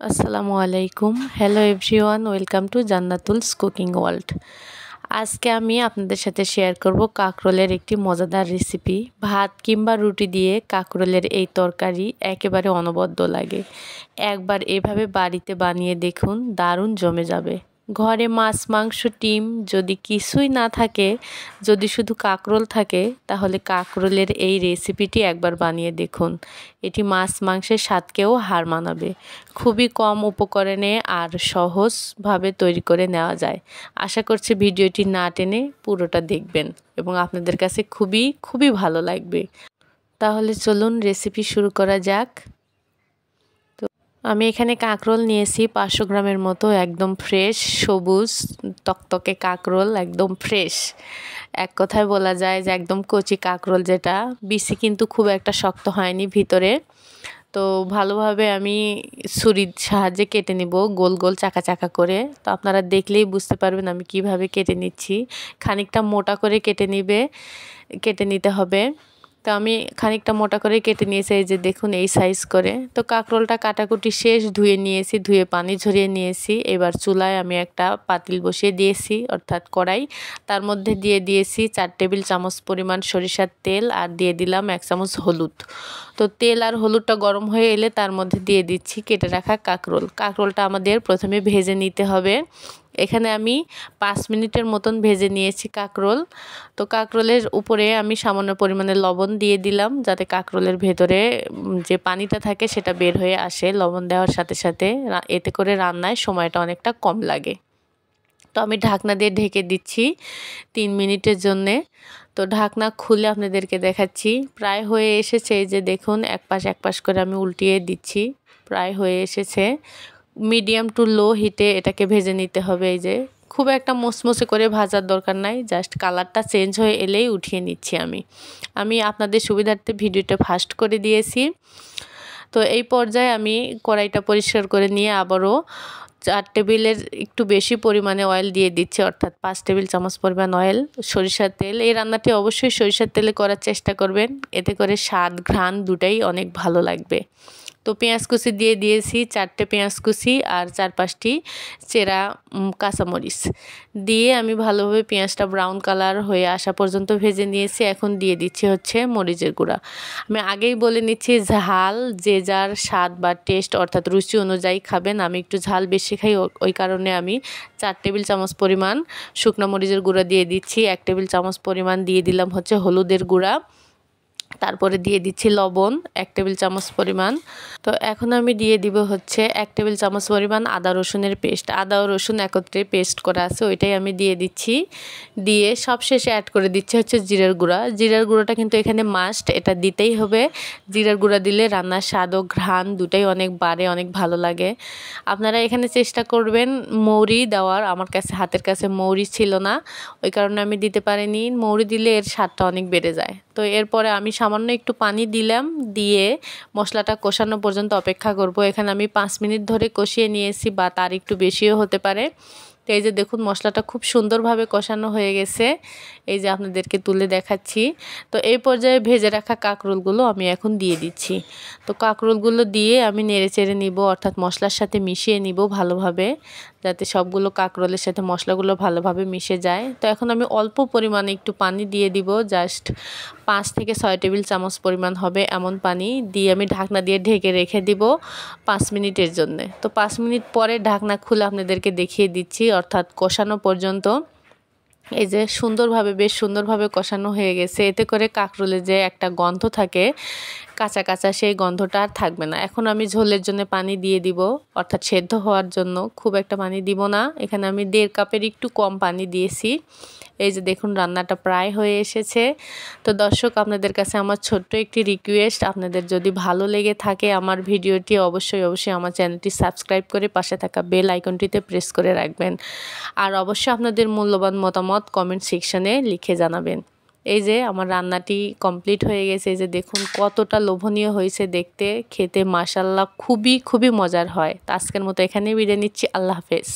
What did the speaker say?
আসসালামু আলাইকুম। Hello everyone, welcome to Jannatul's cooking world. আজকে আমি আপনাদের সাথে শেয়ার করব কাঁকরোলের একটি মজাদার রেসিপি। ভাত কিংবা রুটি দিয়ে কাঁকরোলের এই তরকারি একেবারে অনবদ্য লাগে। একবার এভাবে বাড়িতে বানিয়ে দেখুন, দারুণ জমে যাবে। ঘরে মাছ মাংস ডিম যদি কিছুই না থাকে, যদি শুধু কাঁকরোল থাকে, তাহলে কাঁকরোলের এই রেসিপিটি একবার বানিয়ে দেখুন। এটি মাছ মাংসের স্বাদকেও হার মানাবে। খুবই কম উপকরণে আর সহজভাবে তৈরি করে নেওয়া যায়। আশা করছি ভিডিওটি না টেনে পুরোটা দেখবেন এবং আপনাদের কাছে খুবই ভালো লাগবে। তাহলে চলুন রেসিপি শুরু করা যাক। আমি এখানে কাঁকরোল নিয়েছি 500 গ্রামের মতো, একদম ফ্রেশ সবুজ তকতকে কাঁকরোল, একদম ফ্রেশ। এক কথায় বলা যায় যে একদম কচি কাঁকরোল, যেটা বিচি কিন্তু খুব একটা শক্ত হয়নি ভিতরে। তো ভালোভাবে আমি ছুরির সাহায্যে কেটে নিব, গোল গোল চাকা চাকা করে। তো আপনারা দেখলেই বুঝতে পারবেন আমি কিভাবে কেটে নিচ্ছি। খানিকটা মোটা করে কেটে নিতে হবে। তো আমি খানিকটা মোটা করে কেটে নিয়েছি, এই যে দেখুন এই সাইজ করে। তো কাঁকরোলটা কাটাকুটি শেষ, ধুয়ে নিয়েছি, ধুয়ে পানি ঝরিয়ে নিয়েছি। এবার চুলায় আমি একটা পাতিল বসিয়ে দিয়েছি, অর্থাৎ কড়াই। তার মধ্যে দিয়ে দিয়েছি 4 টেবিল চামচ পরিমাণ সরিষার তেল, আর দিয়ে দিলাম 1 চামচ হলুদ। তো তেল আর হলুদটা গরম হয়ে এলে তার মধ্যে দিয়ে দিচ্ছি কেটে রাখা কাঁকরোলটা আমাদের প্রথমে ভেজে নিতে হবে। এখানে আমি 5 মিনিটের মতন ভেজে নিয়েছি কাঁকরোল। তো কাঁকরোলের উপরে আমি সামান্য পরিমাণে লবণ দিয়ে দিলাম, যাতে কাঁকরোলের ভেতরে যে পানিটা থাকে সেটা বের হয়ে আসে লবণ দেওয়ার সাথে সাথে। এতে করে রান্নায় সময়টা অনেকটা কম লাগে। তো আমি ঢাকনা দিয়ে ঢেকে দিচ্ছি 3 মিনিটের জন্যে। তো ঢাকনা খুলে আপনাদেরকে দেখাচ্ছি, প্রায় হয়ে এসেছে। এই যে দেখুন এক পাশ করে আমি উল্টিয়ে দিচ্ছি, প্রায় হয়ে এসেছে। মিডিয়াম টু লো হিটে এটাকে ভেজে নিতে হবে। এই যে খুব একটা মুসমুসে করে ভাজার দরকার নাই, জাস্ট কালারটা চেঞ্জ হয়ে এলেই উঠিয়ে নিচ্ছি। আমি আপনাদের সুবিধার্থে ভিডিওটা ফাস্ট করে দিয়েছি। তো এই পর্যায়ে আমি কড়াইটা পরিষ্কার করে নিয়ে আবারও 4 টেবিলের একটু বেশি পরিমাণে অয়েল দিয়ে দিচ্ছি, অর্থাৎ 5 টেবিল চামচ পরিমাণ অয়েল, সরিষার তেল। এই রান্নাটি অবশ্যই সরিষার তেলে করার চেষ্টা করবেন, এতে করে স্বাদ ঘ্রাণ দুটাই অনেক ভালো লাগবে। তো পেঁয়াজ কুচি দিয়ে দিয়েছি, 4টে পেঁয়াজ কুচি আর 4-5টি চেরা কাঁচামরিচ দিয়ে আমি ভালোভাবে পেঁয়াজটা ব্রাউন কালার হয়ে আসা পর্যন্ত ভেজে নিয়েছি। এখন দিয়ে দিচ্ছি হচ্ছে মরিচের গুঁড়া। আমি আগেই বলে নিচ্ছি, ঝাল যে যার স্বাদ বা টেস্ট অর্থাৎ রুচি অনুযায়ী খাবেন। আমি একটু ঝাল বেশি খাই, ওই কারণে আমি 4 টেবিল চামচ পরিমাণ শুকনো মরিচের গুঁড়া দিয়ে দিচ্ছি। 1 টেবিল চামচ পরিমাণ দিয়ে দিলাম হচ্ছে হলুদের গুঁড়া। তারপরে দিয়ে দিচ্ছি লবণ 1 টেবিল চামচ পরিমাণ। তো এখন আমি দিয়ে দিব হচ্ছে 1 টেবিল চামচ পরিমাণ আদা রসুনের পেস্ট। আদা ও রসুন একত্রে পেস্ট করা আছে, ওইটাই আমি দিয়ে দিচ্ছি। দিয়ে সবশেষে অ্যাড করে দিচ্ছি হচ্ছে জিরার গুঁড়া। জিরার গুঁড়োটা কিন্তু এখানে মাস্ট, এটা দিতেই হবে। জিরার গুঁড়া দিলে রান্নার স্বাদ ও ঘ্রাণ দুটাই অনেক বাড়ে, অনেক ভালো লাগে। আপনারা এখানে চেষ্টা করবেন মৌরি দেওয়ার। আমার হাতের কাছে মৌরি ছিল না, ওই কারণে আমি দিতে পারিনি। মৌরি দিলে এর স্বাদটা অনেক বেড়ে যায়। তো এরপরে আমি সামান্য একটু পানি দিলাম, দিয়ে মশলাটা কষানো পর্যন্ত অপেক্ষা করব। এখানে আমি 5 মিনিট ধরে কষিয়ে নিয়েছি, বা তার একটু বেশিও হতে পারে। তো এই যে দেখুন মশলাটা খুব সুন্দরভাবে কষানো হয়ে গেছে, এই যে আপনাদেরকে তুলে দেখাচ্ছি। তো এই পর্যায়ে ভেজে রাখা কাঁকরোলগুলো আমি এখন দিয়ে দিচ্ছি। তো কাঁকরোলগুলো দিয়ে আমি নেড়ে চেড়ে নিব, অর্থাৎ মশলার সাথে মিশিয়ে নিব ভালোভাবে, যাতে সবগুলো কাঁকরোলের সাথে মশলাগুলো ভালোভাবে মিশে যায়। তো এখন আমি অল্প পরিমাণে একটু পানি দিয়ে দিব, জাস্ট 5 থেকে 6 টেবিল চামচ পরিমাণ হবে এমন পানি দিয়ে আমি ঢাকনা দিয়ে ঢেকে রেখে দিব 5 মিনিটের জন্য। তো 5 মিনিট পরে ঢাকনা খুলে আপনাদেরকে দেখিয়ে দিচ্ছি, অর্থাৎ কষানো পর্যন্ত। এই যে বেশ সুন্দরভাবে কষানো হয়ে গেছে। এতে করে কাঁকরোলে যে একটা গন্ধ থাকে কাঁচা কাঁচা, সেই গন্ধটা আর থাকবে না। এখন আমি ঝোলের জন্য পানি দিয়ে দিব, অর্থাৎ সেদ্ধ হওয়ার জন্য। খুব একটা পানি দিব না, এখানে আমি 1.5 কাপের একটু কম পানি দিয়েছি। এই যে দেখুন রান্নাটা প্রায় হয়ে এসেছে। তো দর্শক, আপনাদের কাছে আমার ছোট্ট একটি রিকোয়েস্ট, আপনাদের যদি ভালো লেগে থাকে আমার ভিডিওটি, অবশ্যই আমার চ্যানেলটি সাবস্ক্রাইব করে পাশে থাকা বেল আইকনটিতে প্রেস করে রাখবেন। আর অবশ্যই আপনাদের মূল্যবান মতামত কমেন্ট সেকশনে লিখে জানাবেন। এই যে আমার রান্নাটি কমপ্লিট হয়ে গেছে। এই যে দেখুন কতটা লোভনীয় হয়েছে দেখতে, খেতে মাশাআল্লাহ খুবই মজার হয়। তো আজকের মতো এখানেই বিদায় নিচ্ছি। আল্লাহ হাফেজ।